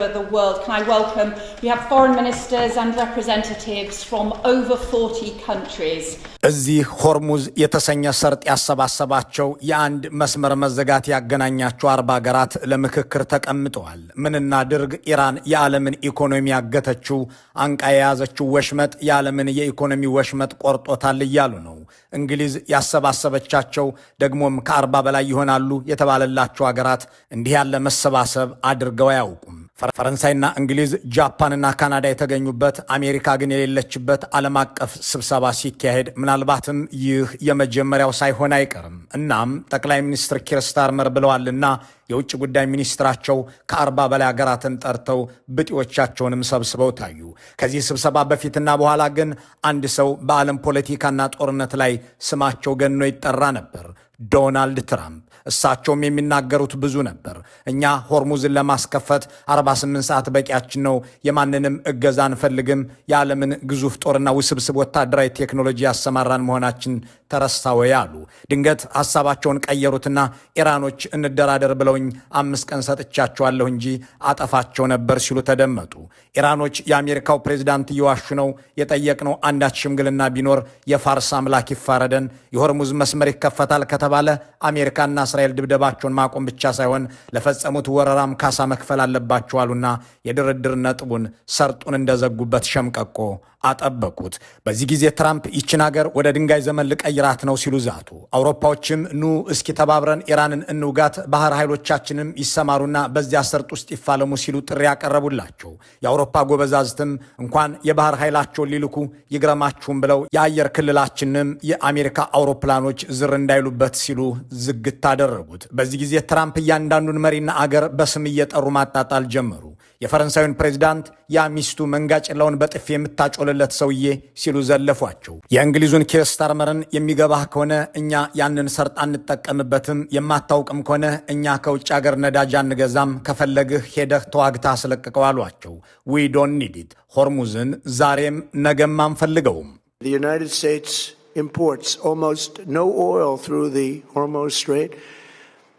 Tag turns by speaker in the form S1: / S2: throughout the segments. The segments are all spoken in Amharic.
S1: The world. Can I welcome, we have foreign ministers and representatives from over 40 countries.
S2: እዚህ ሆርሙዝ የተሰኘ ሰርጥ ያሰባሰባቸው የአንድ መስመር መዘጋት ያገናኛቸው 40 ሀገራት ለምክክር ተቀምጠዋል። ምንና ድርግ ኢራን የዓለምን ኢኮኖሚ ያገተችው አንቃ የያዘችው ወሽመጥ የዓለምን የኢኮኖሚ ወሽመጥ ቆርጦታል እያሉ ነው። እንግሊዝ ያሰባሰበቻቸው ደግሞም ከ40 በላይ ይሆናሉ የተባለላቸው ሀገራት እንዲህ ያለ መሰባሰብ አድርገው አያውቁም። ፈረንሳይና እንግሊዝ ጃፓንና ካናዳ የተገኙበት አሜሪካ ግን የሌለችበት ዓለም አቀፍ ስብሰባ ሲካሄድ ምናልባትም ይህ የመጀመሪያው ሳይሆን አይቀርም። እናም ጠቅላይ ሚኒስትር ኪር ስታርመር ብለዋልና የውጭ ጉዳይ ሚኒስትራቸው ከ40 በላይ ሀገራትን ጠርተው ብጤዎቻቸውንም ሰብስበው ታዩ። ከዚህ ስብሰባ በፊትና በኋላ ግን አንድ ሰው በዓለም ፖለቲካና ጦርነት ላይ ስማቸው ገኖ ይጠራ ነበር፣ ዶናልድ ትራምፕ። እሳቸውም የሚናገሩት ብዙ ነበር። እኛ ሆርሙዝን ለማስከፈት 48 ሰዓት በቂያችን ነው፣ የማንንም እገዛ አንፈልግም፣ የዓለምን ግዙፍ ጦርና ውስብስብ ወታደራዊ ቴክኖሎጂ ያሰማራን መሆናችን ተረሳው ያሉ። ድንገት ሐሳባቸውን ቀየሩትና ኢራኖች እንደራደር ብለውኝ 5 ቀን ሰጥቻቸዋለሁ እንጂ አጠፋቸው ነበር ሲሉ ተደመጡ። ኢራኖች የአሜሪካው ፕሬዝዳንት እየዋሹ ነው፣ የጠየቅነው አንዳች ሽምግልና ቢኖር የፋርስ አምላክ ይፋረደን፣ የሆርሙዝ መስመር ይከፈታል ከተባለ አሜሪካና እስራኤል ድብደባቸውን ማቆም ብቻ ሳይሆን ለፈጸሙት ወረራም ካሳ መክፈል አለባቸው አሉና የድርድር ነጥቡን ሰርጡን እንደዘጉበት ሸምቀቆ አጠበቁት። በዚህ ጊዜ ትራምፕ ይችን ሀገር ወደ ድንጋይ ዘመን ልቀይራት ነው ሲሉ ዛቱ። አውሮፓዎችም ኑ እስኪ ተባብረን ኢራንን እንውጋት፣ ባህር ኃይሎቻችንም ይሰማሩና በዚያ ሰርጥ ውስጥ ይፋለሙ ሲሉ ጥሪ ያቀረቡላቸው። የአውሮፓ ጎበዛዝትም እንኳን የባህር ኃይላቸውን ሊልኩ ይግረማችሁም ብለው የአየር ክልላችንም የአሜሪካ አውሮፕላኖች ዝር እንዳይሉበት ሲሉ ዝግት አደረጉት። በዚህ ጊዜ ትራምፕ እያንዳንዱን መሪና አገር በስም እየጠሩ ማጣጣል ጀመሩ። የፈረንሳዩን ፕሬዝዳንት ያ ሚስቱ መንጋጭላውን በጥፊ የምታጮልለት ሰውዬ ሲሉ ዘለፏቸው። የእንግሊዙን ኪር ስታርመርን የሚገባህ ከሆነ እኛ ያንን ሰርጥ አንጠቀምበትም፣ የማታውቅም ከሆነ እኛ ከውጭ ሀገር ነዳጅ አንገዛም፣ ከፈለግህ ሄደህ ተዋግታ አስለቅቀው አሏቸው። ዊ ዶንት ኒድ ኢት፣ ሆርሙዝን ዛሬም ነገም አንፈልገውም።
S3: The United States imports almost no oil through the Hormuz Strait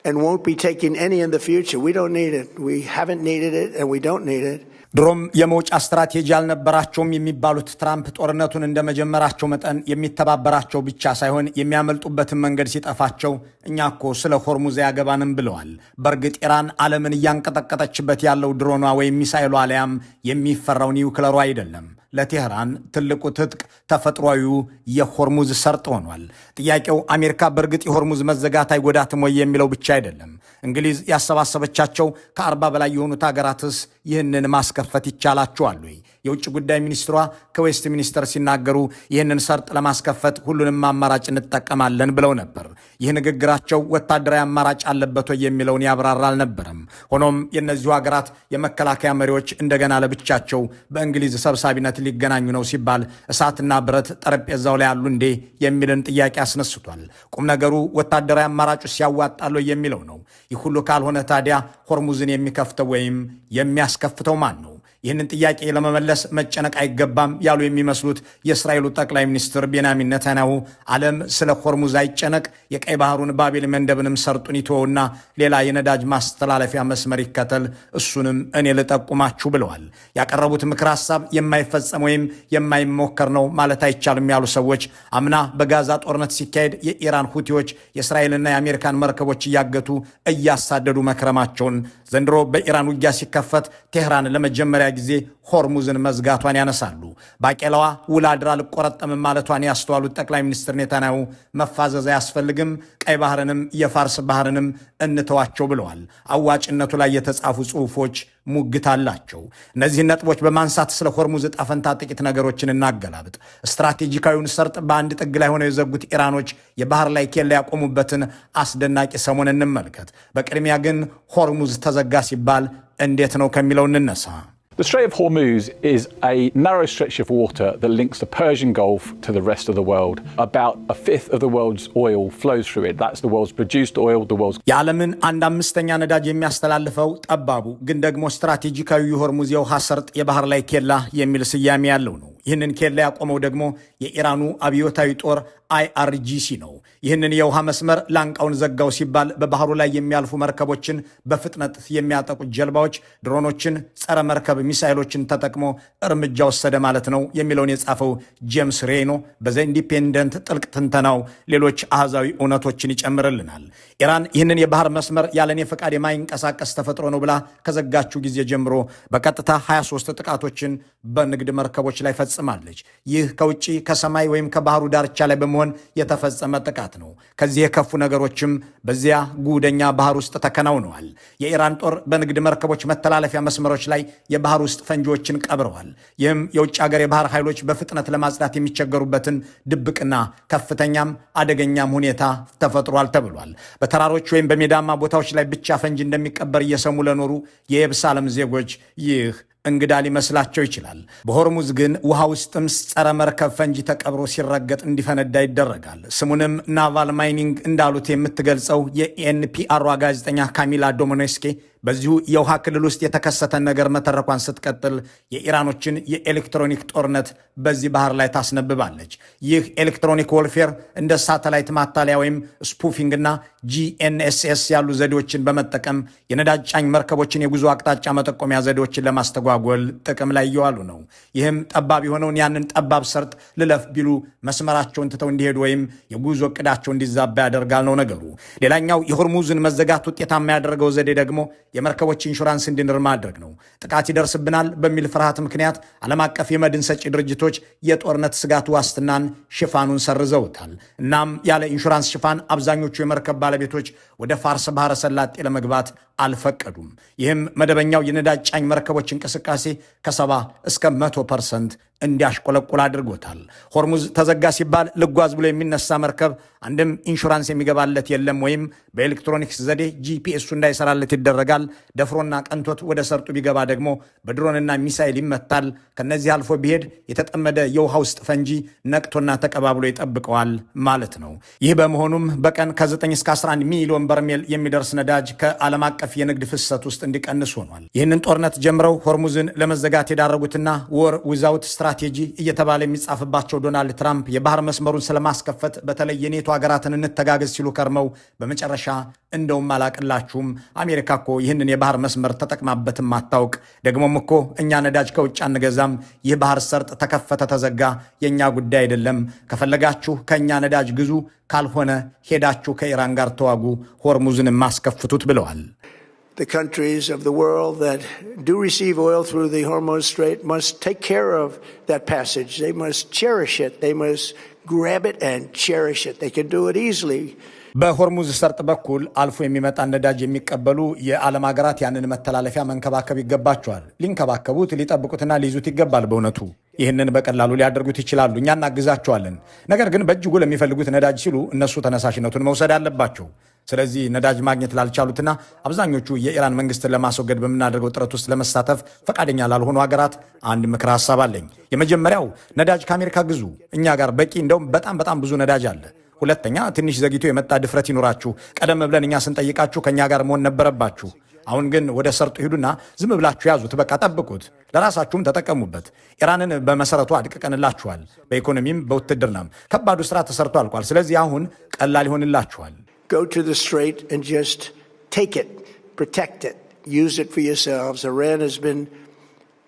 S3: and won't be taking any in the future. We don't need it. We haven't needed it and we don't need it.
S2: ድሮም የመውጫ ስትራቴጂ አልነበራቸውም የሚባሉት ትራምፕ ጦርነቱን እንደመጀመራቸው መጠን የሚተባበራቸው ብቻ ሳይሆን የሚያመልጡበትን መንገድ ሲጠፋቸው እኛ እኮ ስለ ሆርሙዝ ያገባንም ብለዋል። በእርግጥ ኢራን ዓለምን እያንቀጠቀጠችበት ያለው ድሮኗ ወይም ሚሳይሏ አሊያም የሚፈራው ኒውክለሩ አይደለም። ለቴህራን ትልቁ ትጥቅ ተፈጥሯዊው የሆርሙዝ ሰርጥ ሆኗል። ጥያቄው አሜሪካ በእርግጥ የሆርሙዝ መዘጋት አይጎዳትም ወይ የሚለው ብቻ አይደለም። እንግሊዝ ያሰባሰበቻቸው ከ40 በላይ የሆኑት ሀገራትስ ይህንን ማስከፈት ይቻላቸዋል ወይ? የውጭ ጉዳይ ሚኒስትሯ ከዌስት ሚኒስተር ሲናገሩ ይህንን ሰርጥ ለማስከፈት ሁሉንም አማራጭ እንጠቀማለን ብለው ነበር። ይህ ንግግራቸው ወታደራዊ አማራጭ አለበት ወይ የሚለውን ያብራራ አልነበረም። ሆኖም የእነዚሁ ሀገራት የመከላከያ መሪዎች እንደገና ለብቻቸው በእንግሊዝ ሰብሳቢነት ሊገናኙ ነው ሲባል እሳትና ብረት ጠረጴዛው ላይ አሉ እንዴ የሚልን ጥያቄ አስነስቷል። ቁም ነገሩ ወታደራዊ አማራጩ ሲያዋጣሉ የሚለው ነው። ይህ ሁሉ ካልሆነ ታዲያ ሆርሙዝን የሚከፍተው ወይም የሚያስከፍተው ማን ነው? ይህንን ጥያቄ ለመመለስ መጨነቅ አይገባም ያሉ የሚመስሉት የእስራኤሉ ጠቅላይ ሚኒስትር ቤንያሚን ኔታንያሁ ዓለም ስለ ሆርሙዝ አይጨነቅ፣ የቀይ ባህሩን ባቤል መንደብንም ሰርጡን ይተወውና ሌላ የነዳጅ ማስተላለፊያ መስመር ይከተል፣ እሱንም እኔ ልጠቁማችሁ ብለዋል። ያቀረቡት ምክር ሐሳብ የማይፈጸም ወይም የማይሞከር ነው ማለት አይቻልም ያሉ ሰዎች አምና በጋዛ ጦርነት ሲካሄድ የኢራን ሁቲዎች የእስራኤልና የአሜሪካን መርከቦች እያገቱ እያሳደዱ መክረማቸውን፣ ዘንድሮ በኢራን ውጊያ ሲከፈት ቴህራን ለመጀመሪያ ጊዜ ሆርሙዝን መዝጋቷን ያነሳሉ። ባቄላዋ ውላ አድራ አልቆረጠምም ማለቷን ያስተዋሉት ጠቅላይ ሚኒስትር ኔታንያሁ መፋዘዝ አያስፈልግም፣ ቀይ ባህርንም የፋርስ ባህርንም እንተዋቸው ብለዋል። አዋጭነቱ ላይ የተጻፉ ጽሑፎች ሙግት አላቸው። እነዚህን ነጥቦች በማንሳት ስለ ሆርሙዝ ዕጣ ፈንታ ጥቂት ነገሮችን እናገላብጥ። ስትራቴጂካዊውን ሰርጥ በአንድ ጥግ ላይ ሆነው የዘጉት ኢራኖች የባህር ላይ ኬላ ያቆሙበትን አስደናቂ ሰሞን እንመልከት። በቅድሚያ ግን ሆርሙዝ ተዘጋ ሲባል እንዴት ነው ከሚለው እንነሳ።
S4: The Strait of Hormuz is a narrow stretch of water that links the Persian Gulf to the rest of the world. About a fifth of the world's oil flows through it. That's the world's produced oil, the world's...
S2: የዓለምን 1/5 ነዳጅ የሚያስተላልፈው ጠባቡ ግን ደግሞ ስትራቴጂካዊ የሆርሙዝ የውሃ ሰርጥ የባህር ላይ ኬላ የሚል ስያሜ ያለው ነው። ይህንን ኬላ ያቆመው ደግሞ የኢራኑ አብዮታዊ ጦር IRGC ነው። ይህንን የውሃ መስመር ላንቃውን ዘጋው ሲባል በባህሩ ላይ የሚያልፉ መርከቦችን በፍጥነት የሚያጠቁ ጀልባዎች፣ ድሮኖችን፣ ጸረ መርከብ ሚሳይሎችን ተጠቅሞ እርምጃ ወሰደ ማለት ነው የሚለውን የጻፈው ጄምስ ሬኖ በዘ ኢንዲፔንደንት ጥልቅ ትንተናው ሌሎች አሃዛዊ እውነቶችን ይጨምርልናል። ኢራን ይህንን የባህር መስመር ያለኔ ፈቃድ የማይንቀሳቀስ ተፈጥሮ ነው ብላ ከዘጋችው ጊዜ ጀምሮ በቀጥታ 23 ጥቃቶችን በንግድ መርከቦች ላይ ፈጽማለች። ይህ ከውጪ ከሰማይ ወይም ከባህሩ ዳርቻ ላይ በመሆን የተፈጸመ ጥቃት ነው። ከዚህ የከፉ ነገሮችም በዚያ ጉደኛ ባህር ውስጥ ተከናውነዋል። የኢራን ጦር በንግድ መርከቦች መተላለፊያ መስመሮች ላይ የባህር ውስጥ ፈንጂዎችን ቀብረዋል። ይህም የውጭ ሀገር የባህር ኃይሎች በፍጥነት ለማጽዳት የሚቸገሩበትን ድብቅና ከፍተኛም አደገኛም ሁኔታ ተፈጥሯል ተብሏል። በተራሮች ወይም በሜዳማ ቦታዎች ላይ ብቻ ፈንጂ እንደሚቀበር እየሰሙ ለኖሩ የየብስ ዓለም ዜጎች ይህ እንግዳ ሊመስላቸው ይችላል። በሆርሙዝ ግን ውሃ ውስጥም ጸረ መርከብ ፈንጂ ተቀብሮ ሲረገጥ እንዲፈነዳ ይደረጋል። ስሙንም ናቫል ማይኒንግ እንዳሉት የምትገልጸው የኤንፒአሯ ጋዜጠኛ ካሚላ ዶሞኔስኬ በዚሁ የውሃ ክልል ውስጥ የተከሰተን ነገር መተረኳን ስትቀጥል የኢራኖችን የኤሌክትሮኒክ ጦርነት በዚህ ባህር ላይ ታስነብባለች። ይህ ኤሌክትሮኒክ ወልፌር እንደ ሳተላይት ማታለያ ወይም ስፑፊንግና GNSS ያሉ ዘዴዎችን በመጠቀም የነዳጅ ጫኝ መርከቦችን የጉዞ አቅጣጫ መጠቆሚያ ዘዴዎችን ለማስተጓጎል ጥቅም ላይ እየዋሉ ነው። ይህም ጠባብ የሆነውን ያንን ጠባብ ሰርጥ ልለፍ ቢሉ መስመራቸውን ትተው እንዲሄዱ ወይም የጉዞ እቅዳቸው እንዲዛባ ያደርጋል ነው ነገሩ። ሌላኛው የሆርሙዝን መዘጋት ውጤታማ ያደረገው ዘዴ ደግሞ የመርከቦች ኢንሹራንስ እንዲንር ማድረግ ነው። ጥቃት ይደርስብናል በሚል ፍርሃት ምክንያት ዓለም አቀፍ የመድን ሰጪ ድርጅቶች የጦርነት ስጋት ዋስትናን ሽፋኑን ሰርዘውታል። እናም ያለ ኢንሹራንስ ሽፋን አብዛኞቹ የመርከብ ባለቤቶች ወደ ፋርስ ባህረ ሰላጤ ለመግባት አልፈቀዱም። ይህም መደበኛው የነዳጅ ጫኝ መርከቦች እንቅስቃሴ ከ70 እስከ 100% እንዲያሽቆለቁል አድርጎታል። ሆርሙዝ ተዘጋ ሲባል ልጓዝ ብሎ የሚነሳ መርከብ አንድም ኢንሹራንስ የሚገባለት የለም ወይም በኤሌክትሮኒክስ ዘዴ ጂፒኤሱ እንዳይሰራለት ይደረጋል። ደፍሮና ቀንቶት ወደ ሰርጡ ቢገባ ደግሞ በድሮንና ሚሳይል ይመታል። ከነዚህ አልፎ ቢሄድ የተጠመደ የውሃ ውስጥ ፈንጂ ነቅቶና ተቀባብሎ ይጠብቀዋል ማለት ነው። ይህ በመሆኑም በቀን ከ9 እስከ 11 ሚሊዮን በርሜል የሚደርስ ነዳጅ ከዓለም አቀፍ የንግድ ፍሰት ውስጥ እንዲቀንስ ሆኗል። ይህንን ጦርነት ጀምረው ሆርሙዝን ለመዘጋት የዳረጉትና ወር ዊዛውት ስትራቴጂ እየተባለ የሚጻፍባቸው ዶናልድ ትራምፕ የባህር መስመሩን ስለማስከፈት በተለይ የኔቶ ሀገራትን እንተጋገዝ ሲሉ ከርመው በመጨረሻ እንደውም አላቅላችሁም አሜሪካ እኮ ይህንን የባህር መስመር ተጠቅማበትም አታውቅ፣ ደግሞም እኮ እኛ ነዳጅ ከውጭ አንገዛም፣ ይህ ባህር ሰርጥ ተከፈተ ተዘጋ የእኛ ጉዳይ አይደለም፣ ከፈለጋችሁ ከእኛ ነዳጅ ግዙ፣ ካልሆነ ሄዳችሁ ከኢራን ጋር ተዋጉ፣ ሆርሙዝን ማስከፍቱት ብለዋል።
S3: The countries of the world that do receive oil through the Hormuz Strait must take care of that passage. They must cherish it. They must grab it and cherish it. They can do it easily.
S2: በሆርሙዝ ሰርጥ በኩል አልፎ የሚመጣ ነዳጅ የሚቀበሉ የዓለም ሀገራት ያንን መተላለፊያ መንከባከብ ይገባቸዋል። ሊንከባከቡት፣ ሊጠብቁትና ሊይዙት ይገባል። በእውነቱ ይህንን በቀላሉ ሊያደርጉት ይችላሉ። እኛ እናግዛቸዋለን። ነገር ግን በእጅጉ ለሚፈልጉት ነዳጅ ሲሉ እነሱ ተነሳሽነቱን መውሰድ አለባቸው። ስለዚህ ነዳጅ ማግኘት ላልቻሉትና አብዛኞቹ የኢራን መንግስትን ለማስወገድ በምናደርገው ጥረት ውስጥ ለመሳተፍ ፈቃደኛ ላልሆኑ ሀገራት አንድ ምክር ሀሳብ አለኝ። የመጀመሪያው ነዳጅ ከአሜሪካ ግዙ። እኛ ጋር በቂ እንደውም በጣም ብዙ ነዳጅ አለ። ሁለተኛ ትንሽ ዘግይቶ የመጣ ድፍረት ይኖራችሁ። ቀደም ብለን እኛ ስንጠይቃችሁ ከእኛ ጋር መሆን ነበረባችሁ። አሁን ግን ወደ ሰርጡ ሂዱና ዝም ብላችሁ ያዙት። በቃ ጠብቁት፣ ለራሳችሁም ተጠቀሙበት። ኢራንን በመሰረቱ አድቅቀንላችኋል። በኢኮኖሚም በውትድርናም ከባዱ ስራ ተሰርቶ አልቋል። ስለዚህ አሁን ቀላል ይሆንላችኋል።
S3: Go to the strait and just take it, protect it, use it for yourselves. Iran has been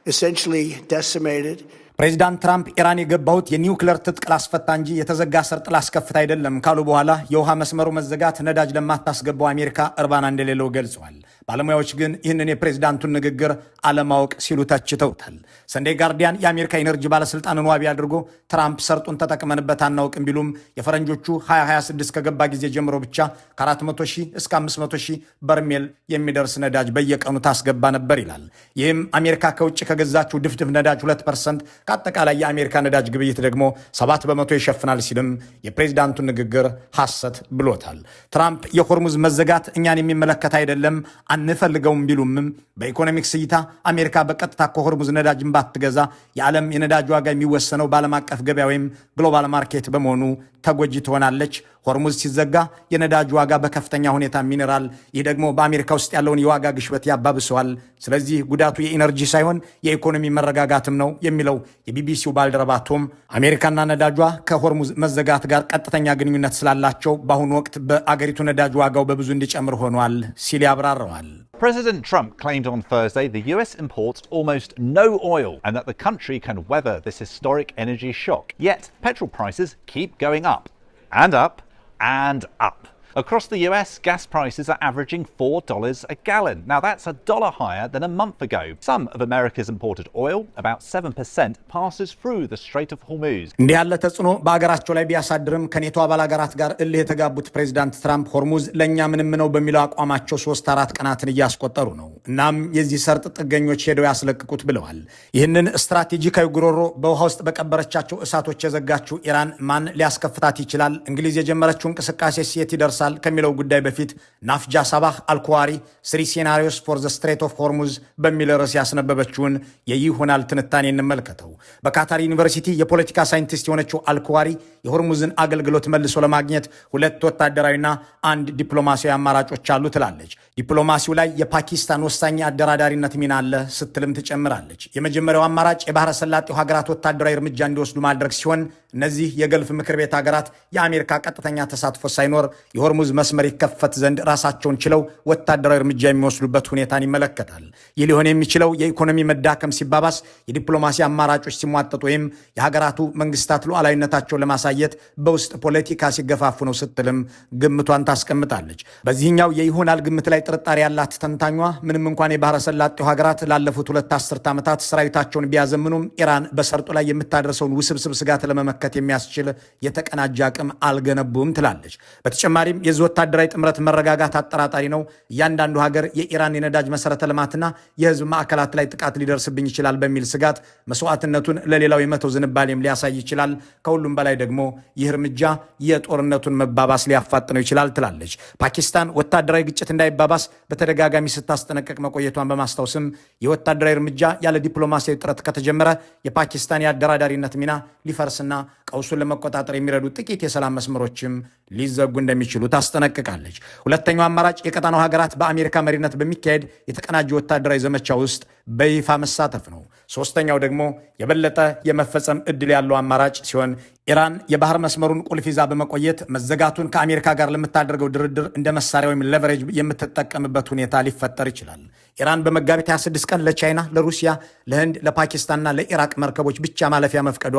S3: essentially decimated.
S2: ፕሬዚዳንት ትራምፕ ኢራን የገባሁት የኒውክሌር ትጥቅ ላስፈታ እንጂ የተዘጋ ሰርጥ ላስከፍት አይደለም ካሉ በኋላ የውሃ መስመሩ መዘጋት ነዳጅ ለማታስገባው አሜሪካ እርባና እንደሌለው ገልጸዋል። ባለሙያዎች ግን ይህንን የፕሬዚዳንቱን ንግግር አለማወቅ ሲሉ ተችተውታል። ሰንዴይ ጋርዲያን የአሜሪካ ኢነርጂ ባለስልጣንን ዋቢ አድርጎ ትራምፕ ሰርጡን ተጠቅመንበት አናውቅም ቢሉም የፈረንጆቹ 2026 ከገባ ጊዜ ጀምሮ ብቻ ከ400 ሺህ እስከ 500 ሺህ በርሜል የሚደርስ ነዳጅ በየቀኑ ታስገባ ነበር ይላል። ይህም አሜሪካ ከውጭ ከገዛችው ድፍድፍ ነዳጅ 2%፣ ከአጠቃላይ የአሜሪካ ነዳጅ ግብይት ደግሞ 7% ይሸፍናል ሲልም የፕሬዚዳንቱን ንግግር ሐሰት ብሎታል። ትራምፕ የሆርሙዝ መዘጋት እኛን የሚመለከት አይደለም አንፈልገውም ቢሉምም በኢኮኖሚክስ እይታ አሜሪካ በቀጥታ ከሆርሙዝ ነዳጅን ባትገዛ የዓለም የነዳጅ ዋጋ የሚወሰነው በዓለም አቀፍ ገበያ ወይም ግሎባል ማርኬት በመሆኑ ተጎጂ ትሆናለች። ሆርሙዝ ሲዘጋ የነዳጅ ዋጋ በከፍተኛ ሁኔታ ሚነራል፣ ይህ ደግሞ በአሜሪካ ውስጥ ያለውን የዋጋ ግሽበት ያባብሰዋል። ስለዚህ ጉዳቱ የኢነርጂ ሳይሆን የኢኮኖሚ መረጋጋትም ነው የሚለው የቢቢሲው ባልደረባ ቶም አሜሪካና ነዳጇ ከሆርሙዝ መዘጋት ጋር ቀጥተኛ ግንኙነት ስላላቸው በአሁኑ ወቅት በአገሪቱ ነዳጅ ዋጋው በብዙ እንዲጨምር ሆኗል ሲል ያብራራዋል።
S5: President Trump claimed on Thursday the US imports almost no oil and that the country can weather this historic energy shock. Yet, petrol prices keep going up and up and up. Across the US, gas prices are averaging $4 a gallon. Now that's $1 higher than a month ago. Some of America's imported oil, about 7%, passes through the Strait of Hormuz.
S2: እንዲህ ያለ ተጽዕኖ በአገራቸው ላይ ቢያሳድርም ከኔቶ አባል አገራት ጋር እልህ የተጋቡት ፕሬዚዳንት ትራምፕ ሆርሙዝ ለእኛ ምንም ነው በሚለው አቋማቸው 3-4 ቀናትን እያስቆጠሩ ነው። እናም የዚህ ሰርጥ ጥገኞች ሄደው ያስለቅቁት ብለዋል። ይህንን ስትራቴጂካዊ ጉሮሮ በውሃ ውስጥ በቀበረቻቸው እሳቶች የዘጋችው ኢራን ማን ሊያስከፍታት ይችላል? እንግሊዝ የጀመረችው እንቅስቃሴ የት ይደርሳል ከሚለው ጉዳይ በፊት ናፍጃ ሳባህ አልኩዋሪ 3 ሴናሪዮስ ፎር ዘ ስትሬት ኦፍ ሆርሙዝ በሚል ርዕስ ያስነበበችውን የይሆናል ትንታኔ እንመልከተው። በካታር ዩኒቨርሲቲ የፖለቲካ ሳይንቲስት የሆነችው አልኩዋሪ የሆርሙዝን አገልግሎት መልሶ ለማግኘት 2 ወታደራዊና 1 ዲፕሎማሲያዊ አማራጮች አሉ ትላለች። ዲፕሎማሲው ላይ የፓኪስታን ወሳኝ አደራዳሪነት ሚና አለ ስትልም ትጨምራለች። የመጀመሪያው አማራጭ የባህረ ሰላጤው ሀገራት ወታደራዊ እርምጃ እንዲወስዱ ማድረግ ሲሆን እነዚህ የገልፍ ምክር ቤት ሀገራት የአሜሪካ ቀጥተኛ ተሳትፎ ሳይኖር የሆርሙዝ መስመር ይከፈት ዘንድ ራሳቸውን ችለው ወታደራዊ እርምጃ የሚወስዱበት ሁኔታን ይመለከታል። ይህ ሊሆን የሚችለው የኢኮኖሚ መዳከም ሲባባስ፣ የዲፕሎማሲ አማራጮች ሲሟጠጡ ወይም የሀገራቱ መንግስታት ሉዓላዊነታቸውን ለማሳየት በውስጥ ፖለቲካ ሲገፋፉ ነው ስትልም ግምቷን ታስቀምጣለች። በዚህኛው የይሆናል ግምት ላይ ጥርጣሬ ያላት ተንታኟ ምንም እንኳን የባህረ ሰላጤው ሀገራት ላለፉት 2 አስርት ዓመታት ሰራዊታቸውን ቢያዘምኑም ኢራን በሰርጡ ላይ የምታደርሰውን ውስብስብ ስጋት ለመመከት የሚያስችል የተቀናጀ አቅም አልገነቡም ትላለች። በተጨማሪም የዚህ ወታደራዊ ጥምረት መረጋጋት አጠራጣሪ ነው። እያንዳንዱ ሀገር የኢራን የነዳጅ መሰረተ ልማትና የህዝብ ማዕከላት ላይ ጥቃት ሊደርስብኝ ይችላል በሚል ስጋት መስዋዕትነቱን ለሌላው የመተው ዝንባሌም ሊያሳይ ይችላል። ከሁሉም በላይ ደግሞ ይህ እርምጃ የጦርነቱን መባባስ ሊያፋጥነው ይችላል ትላለች። ፓኪስታን ወታደራዊ ግጭት እንዳይባባስ በተደጋጋሚ ስታስጠነቀቅ መቆየቷን በማስታወስም የወታደራዊ እርምጃ ያለ ዲፕሎማሲያዊ ጥረት ከተጀመረ የፓኪስታን የአደራዳሪነት ሚና ሊፈርስና ቀውሱን ለመቆጣጠር የሚረዱ ጥቂት የሰላም መስመሮችም ሊዘጉ እንደሚችሉ ታስጠነቅቃለች። ሁለተኛው አማራጭ የቀጣናው ሀገራት በአሜሪካ መሪነት በሚካሄድ የተቀናጀ ወታደራዊ ዘመቻ ውስጥ በይፋ መሳተፍ ነው። ሶስተኛው ደግሞ የበለጠ የመፈጸም እድል ያለው አማራጭ ሲሆን ኢራን የባህር መስመሩን ቁልፍ ይዛ በመቆየት መዘጋቱን ከአሜሪካ ጋር ለምታደርገው ድርድር እንደ መሳሪያ ወይም ሌቨሬጅ የምትጠቀምበት ሁኔታ ሊፈጠር ይችላል። ኢራን በመጋቢት 26 ቀን ለቻይና፣ ለሩሲያ፣ ለህንድ፣ ለፓኪስታንና ለኢራቅ መርከቦች ብቻ ማለፊያ መፍቀዷ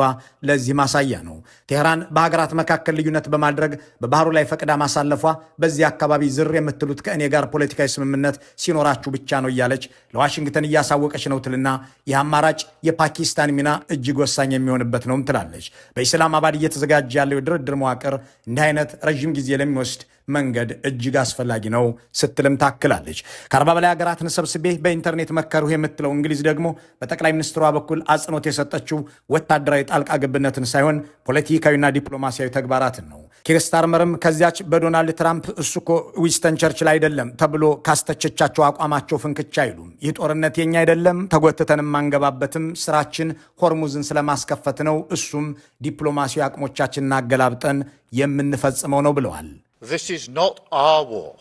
S2: ለዚህ ማሳያ ነው። ቴህራን በሀገራት መካከል ልዩነት በማድረግ በባህሩ ላይ ፈቅዳ ማሳለፏ በዚህ አካባቢ ዝር የምትሉት ከእኔ ጋር ፖለቲካዊ ስምምነት ሲኖራችሁ ብቻ ነው እያለች ለዋሽንግተን እያሳወቀች ነው ትልና ይህ አማራጭ የፓኪስታን ሚና እጅግ ወሳኝ የሚሆንበት ነውም ትላለች። በኢስላም አባድ እየተዘጋጀ ያለው የድርድር መዋቅር እንዲህ አይነት ረዥም ጊዜ ለሚወስድ መንገድ እጅግ አስፈላጊ ነው ስትልም ታክላለች። ከ40 በላይ ሀገራትን ሰብስቤ በኢንተርኔት መከሩህ የምትለው እንግሊዝ ደግሞ በጠቅላይ ሚኒስትሯ በኩል አጽንኦት የሰጠችው ወታደራዊ ጣልቃ ገብነትን ሳይሆን ፖለቲካዊና ዲፕሎማሲያዊ ተግባራትን ነው። ኪር ስታርመርም ከዚያች በዶናልድ ትራምፕ እሱ እኮ ዊንስተን ቸርችል አይደለም ተብሎ ካስተቸቻቸው አቋማቸው ፍንክቻ አይሉም። ይህ ጦርነት የኛ አይደለም፣ ተጎትተንም አንገባበትም፣ ስራችን ሆርሙዝን ስለማስከፈት ነው፣ እሱም ዲፕሎማሲያዊ አቅሞቻችንን አገላብጠን የምንፈጽመው ነው ብለዋል።
S6: This is not our war.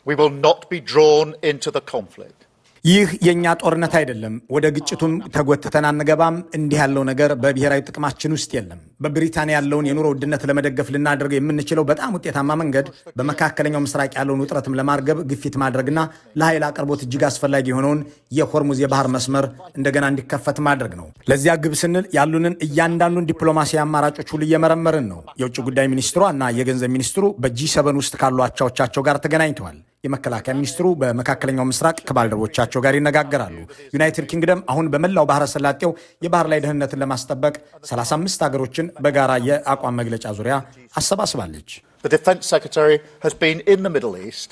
S6: We will not be drawn into the conflict.
S2: ይህ የኛ ጦርነት አይደለም፣ ወደ ግጭቱም ተጎትተን አንገባም። እንዲህ ያለው ነገር በብሔራዊ ጥቅማችን ውስጥ የለም። በብሪታንያ ያለውን የኑሮ ውድነት ለመደገፍ ልናደርገው የምንችለው በጣም ውጤታማ መንገድ በመካከለኛው ምስራቅ ያለውን ውጥረትም ለማርገብ ግፊት ማድረግና ለኃይል አቅርቦት እጅግ አስፈላጊ የሆነውን የሆርሙዝ የባህር መስመር እንደገና እንዲከፈት ማድረግ ነው። ለዚያ ግብ ስንል ያሉንን እያንዳንዱን ዲፕሎማሲያዊ አማራጮች ሁሉ እየመረመርን ነው። የውጭ ጉዳይ ሚኒስትሯ እና የገንዘብ ሚኒስትሩ በጂ7 ውስጥ ካሉ አቻዎቻቸው ጋር ተገናኝተዋል። የመከላከያ ሚኒስትሩ በመካከለኛው ምስራቅ ከባልደረቦቻቸው ጋር ይነጋገራሉ። ዩናይትድ ኪንግደም አሁን በመላው ባህረ ሰላጤው የባህር ላይ ደህንነትን ለማስጠበቅ 35 ሀገሮችን በጋራ የአቋም መግለጫ ዙሪያ አሰባስባለች።
S6: The Defence Secretary has been in the Middle East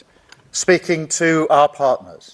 S6: speaking to our partners,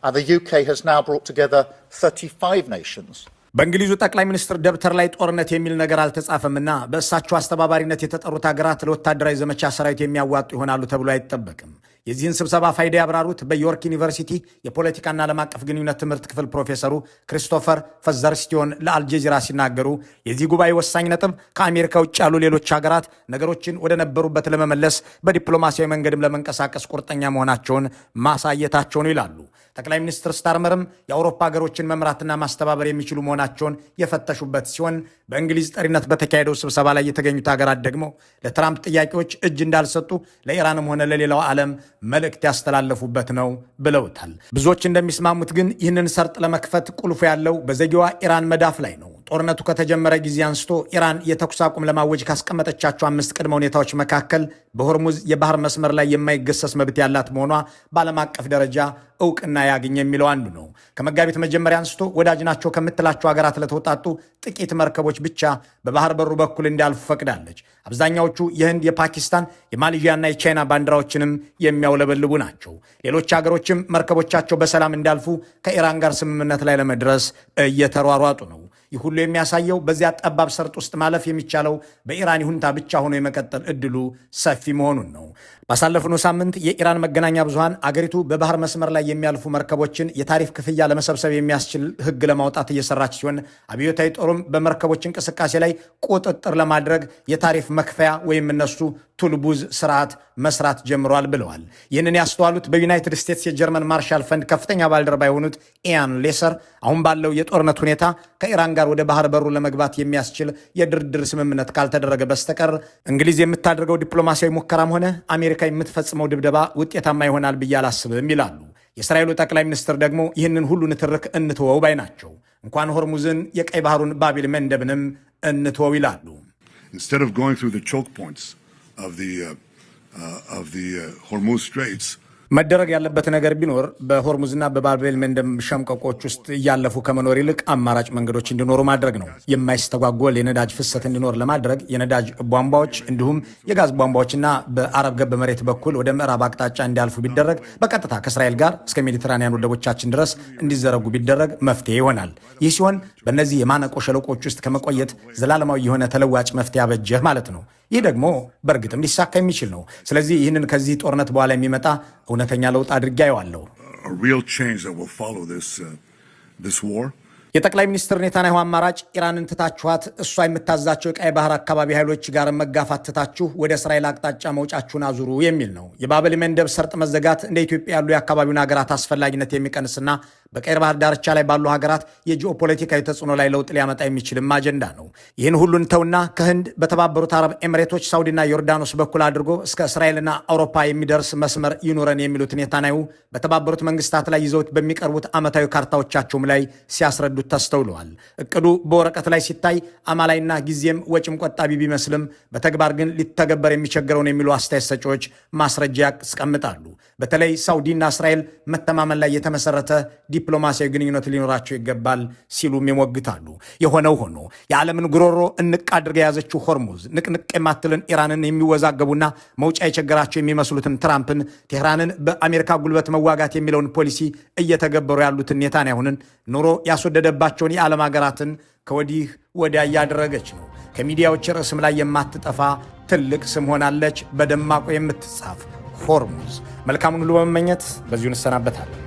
S6: and the UK has now brought together 35 nations.
S2: በእንግሊዙ ጠቅላይ ሚኒስትር ደብተር ላይ ጦርነት የሚል ነገር አልተጻፈምና በእሳቸው አስተባባሪነት የተጠሩት ሀገራት ለወታደራዊ ዘመቻ ሰራዊት የሚያዋጡ ይሆናሉ ተብሎ አይጠበቅም። የዚህን ስብሰባ ፋይዳ ያብራሩት በዮርክ ዩኒቨርሲቲ የፖለቲካና ዓለም አቀፍ ግንኙነት ትምህርት ክፍል ፕሮፌሰሩ ክሪስቶፈር ፈዘርስቲዮን ለአልጀዚራ ሲናገሩ የዚህ ጉባኤ ወሳኝ ነጥብ ከአሜሪካ ውጭ ያሉ ሌሎች ሀገራት ነገሮችን ወደ ነበሩበት ለመመለስ በዲፕሎማሲያዊ መንገድም ለመንቀሳቀስ ቁርጠኛ መሆናቸውን ማሳየታቸው ነው ይላሉ። ጠቅላይ ሚኒስትር ስታርመርም የአውሮፓ ሀገሮችን መምራትና ማስተባበር የሚችሉ መሆናቸውን የፈተሹበት ሲሆን በእንግሊዝ ጠሪነት በተካሄደው ስብሰባ ላይ የተገኙት ሀገራት ደግሞ ለትራምፕ ጥያቄዎች እጅ እንዳልሰጡ ለኢራንም ሆነ ለሌላው ዓለም መልእክት ያስተላለፉበት ነው ብለውታል። ብዙዎች እንደሚስማሙት ግን ይህንን ሰርጥ ለመክፈት ቁልፉ ያለው በዘጌዋ ኢራን መዳፍ ላይ ነው። ጦርነቱ ከተጀመረ ጊዜ አንስቶ ኢራን የተኩስ አቁም ለማወጅ ካስቀመጠቻቸው 5 ቅድመ ሁኔታዎች መካከል በሆርሙዝ የባህር መስመር ላይ የማይገሰስ መብት ያላት መሆኗ በዓለም አቀፍ ደረጃ እውቅና ያገኘ የሚለው አንዱ ነው። ከመጋቢት መጀመሪያ አንስቶ ወዳጅ ናቸው ከምትላቸው ሀገራት ለተውጣጡ ጥቂት መርከቦች ብቻ በባህር በሩ በኩል እንዲያልፉ ፈቅዳለች። አብዛኛዎቹ የህንድ፣ የፓኪስታን፣ የማሌዥያና የቻይና ባንዲራዎችንም የሚያውለበልቡ ናቸው። ሌሎች ሀገሮችም መርከቦቻቸው በሰላም እንዲያልፉ ከኢራን ጋር ስምምነት ላይ ለመድረስ እየተሯሯጡ ነው። ይህ ሁሉ የሚያሳየው በዚያ ጠባብ ሰርጥ ውስጥ ማለፍ የሚቻለው በኢራን ይሁንታ ብቻ ሆኖ የመቀጠል እድሉ ሰፊ መሆኑን ነው። ባሳለፍነው ሳምንት የኢራን መገናኛ ብዙሃን አገሪቱ በባህር መስመር ላይ የሚያልፉ መርከቦችን የታሪፍ ክፍያ ለመሰብሰብ የሚያስችል ህግ ለማውጣት እየሰራች ሲሆን አብዮታዊ ጦሩም በመርከቦች እንቅስቃሴ ላይ ቁጥጥር ለማድረግ የታሪፍ መክፈያ ወይም እነሱ ቱልቡዝ ስርዓት መስራት ጀምሯል ብለዋል። ይህንን ያስተዋሉት በዩናይትድ ስቴትስ የጀርመን ማርሻል ፈንድ ከፍተኛ ባልደረባ የሆኑት ኢያን ሌሰር አሁን ባለው የጦርነት ሁኔታ ከኢራን ጋር ወደ ባህር በሩ ለመግባት የሚያስችል የድርድር ስምምነት ካልተደረገ በስተቀር እንግሊዝ የምታደርገው ዲፕሎማሲያዊ ሙከራም ሆነ አሜሪካ የምትፈጽመው ድብደባ ውጤታማ ይሆናል ብዬ አላስብም ይላሉ። የእስራኤሉ ጠቅላይ ሚኒስትር ደግሞ ይህንን ሁሉ ንትርክ እንትወው ባይ ናቸው። እንኳን ሆርሙዝን የቀይ ባህሩን ባቢል መንደብንም እንትወው ይላሉ።
S7: Instead of going through the choke points of the Hormuz Straits,
S2: መደረግ ያለበት ነገር ቢኖር በሆርሙዝና በባቤል መንደብ ሸምቀቆች ውስጥ እያለፉ ከመኖር ይልቅ አማራጭ መንገዶች እንዲኖሩ ማድረግ ነው። የማይስተጓጎል የነዳጅ ፍሰት እንዲኖር ለማድረግ የነዳጅ ቧንቧዎች እንዲሁም የጋዝ ቧንቧዎችና በአረብ ገብ መሬት በኩል ወደ ምዕራብ አቅጣጫ እንዲያልፉ ቢደረግ፣ በቀጥታ ከእስራኤል ጋር እስከ ሜዲትራኒያን ወደቦቻችን ድረስ እንዲዘረጉ ቢደረግ መፍትሄ ይሆናል። ይህ ሲሆን በእነዚህ የማነቆ ሸለቆች ውስጥ ከመቆየት ዘላለማዊ የሆነ ተለዋጭ መፍትሄ አበጀህ ማለት ነው። ይህ ደግሞ በእርግጥም ሊሳካ የሚችል ነው። ስለዚህ ይህንን ከዚህ ጦርነት በኋላ የሚመጣ እውነተኛ ለውጥ አድርጌ አየዋለሁ። የጠቅላይ ሚኒስትር ኔታንያሁ አማራጭ ኢራንን ትታችኋት እሷ የምታዛቸው የቀይ ባህር አካባቢ ኃይሎች ጋር መጋፋት ትታችሁ ወደ እስራኤል አቅጣጫ መውጫችሁን አዙሩ የሚል ነው። የባቤል መንደብ ሰርጥ መዘጋት እንደ ኢትዮጵያ ያሉ የአካባቢውን ሀገራት አስፈላጊነት የሚቀንስና በቀይ ባህር ዳርቻ ላይ ባሉ ሀገራት የጂኦፖለቲካዊ ተጽዕኖ ላይ ለውጥ ሊያመጣ የሚችልም አጀንዳ ነው። ይህን ሁሉን ተውና ከህንድ በተባበሩት አረብ ኤምሬቶች፣ ሳውዲና ዮርዳኖስ በኩል አድርጎ እስከ እስራኤልና አውሮፓ የሚደርስ መስመር ይኑረን የሚሉት ኔታንያሁ በተባበሩት መንግስታት ላይ ይዘውት በሚቀርቡት ዓመታዊ ካርታዎቻቸውም ላይ ሲያስረዱት ተስተውለዋል። እቅዱ በወረቀት ላይ ሲታይ አማላይና ጊዜም ወጪም ቆጣቢ ቢመስልም በተግባር ግን ሊተገበር የሚቸገረውን የሚሉ አስተያየት ሰጪዎች ማስረጃ ያስቀምጣሉ። በተለይ ሳውዲና እስራኤል መተማመን ላይ የተመሰረተ ዲፕሎማሲያዊ ግንኙነት ሊኖራቸው ይገባል ሲሉም ይሞግታሉ። የሆነው ሆኖ የዓለምን ጉሮሮ እንቅ አድርጋ የያዘችው ሆርሙዝ ንቅንቅ የማትልን ኢራንን የሚወዛገቡና መውጫ የቸገራቸው የሚመስሉትን ትራምፕን ቴህራንን በአሜሪካ ጉልበት መዋጋት የሚለውን ፖሊሲ እየተገበሩ ያሉትን ኔታንያሁንን ኑሮ ያስወደደባቸውን የዓለም ሀገራትን ከወዲህ ወዲያ እያደረገች ነው። ከሚዲያዎች ርዕስም ላይ የማትጠፋ ትልቅ ስም ሆናለች፣ በደማቁ የምትጻፍ ሆርሙዝ። መልካሙን ሁሉ በመመኘት በዚሁ እንሰናበታለን።